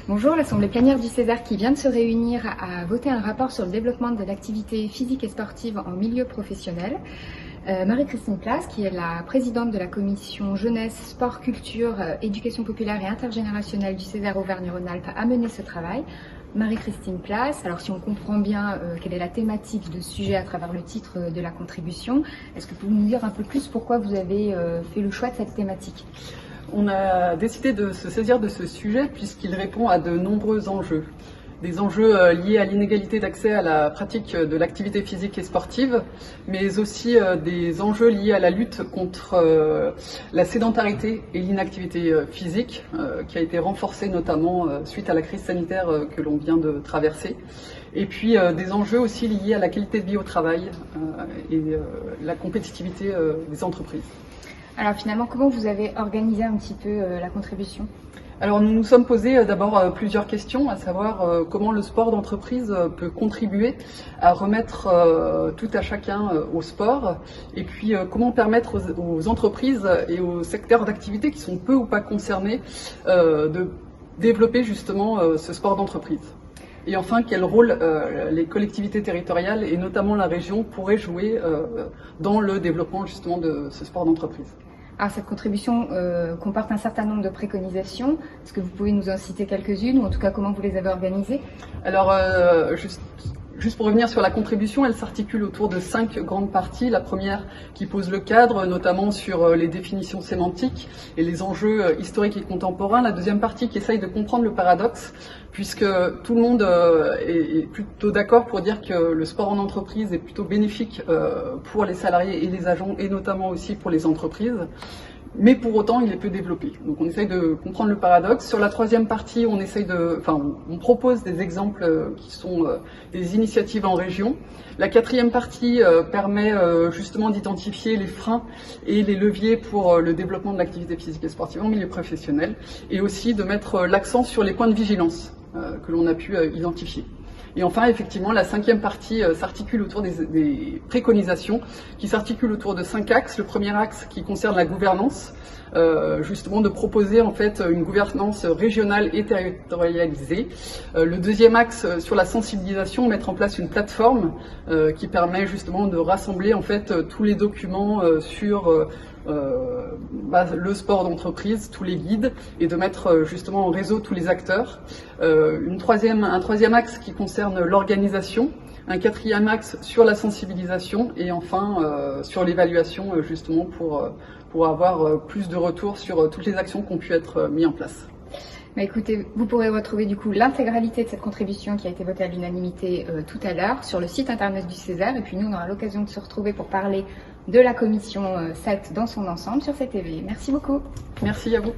Bonjour, l'Assemblée plénière du César qui vient de se réunir a voté un rapport sur le développement de l'activité physique et sportive en milieu professionnel. Marie-Christine Place, qui est la présidente de la commission jeunesse, sport, culture, éducation populaire et intergénérationnelle du César Auvergne-Rhône-Alpes, a mené ce travail. Marie-Christine Place, alors si on comprend bien quelle est la thématique de ce sujet à travers le titre de la contribution, est-ce que vous pouvez nous dire un peu plus pourquoi vous avez fait le choix de cette thématique ? On a décidé de se saisir de ce sujet puisqu'il répond à de nombreux enjeux. Des enjeux liés à l'inégalité d'accès à la pratique de l'activité physique et sportive, mais aussi des enjeux liés à la lutte contre la sédentarité et l'inactivité physique, qui a été renforcée notamment suite à la crise sanitaire que l'on vient de traverser. Et puis des enjeux aussi liés à la qualité de vie au travail et la compétitivité des entreprises. Alors finalement, comment vous avez organisé un petit peu la contribution ? Alors nous nous sommes posé d'abord plusieurs questions, à savoir comment le sport d'entreprise peut contribuer à remettre tout à chacun au sport, et puis comment permettre aux entreprises et aux secteurs d'activité qui sont peu ou pas concernés de développer justement ce sport d'entreprise. Et enfin, quel rôle les collectivités territoriales et notamment la région pourraient jouer dans le développement justement de ce sport d'entreprise. Alors cette contribution comporte un certain nombre de préconisations. Est-ce que vous pouvez nous en citer quelques-unes, ou en tout cas comment vous les avez organisées ? Alors juste pour revenir sur la contribution, elle s'articule autour de 5 grandes parties. La première qui pose le cadre, notamment sur les définitions sémantiques et les enjeux historiques et contemporains. La deuxième partie qui essaye de comprendre le paradoxe, puisque tout le monde est plutôt d'accord pour dire que le sport en entreprise est plutôt bénéfique pour les salariés et les agents, et notamment aussi pour les entreprises. Mais pour autant, il est peu développé. Donc on essaye de comprendre le paradoxe. Sur la troisième partie, on propose des exemples qui sont des initiatives en région. La quatrième partie permet justement d'identifier les freins et les leviers pour le développement de l'activité physique et sportive en milieu professionnel, et aussi de mettre l'accent sur les points de vigilance que l'on a pu identifier. Et enfin, effectivement, la cinquième partie s'articule autour des préconisations, qui s'articulent autour de 5 axes. Le premier axe qui concerne la gouvernance, justement de proposer en fait une gouvernance régionale et territorialisée. Le deuxième axe sur la sensibilisation, mettre en place une plateforme qui permet justement de rassembler en fait tous les documents sur le sport d'entreprise, tous les guides, et de mettre justement en réseau tous les acteurs. Un troisième axe qui concerne l'organisation, un quatrième axe sur la sensibilisation, et enfin sur l'évaluation justement pour avoir plus de retours sur toutes les actions qui ont pu être mises en place. Écoutez, vous pourrez retrouver du coup l'intégralité de cette contribution qui a été votée à l'unanimité tout à l'heure sur le site internet du César, et puis nous on aura l'occasion de se retrouver pour parler de la commission 7 dans son ensemble sur CTV. Merci beaucoup. Merci à vous.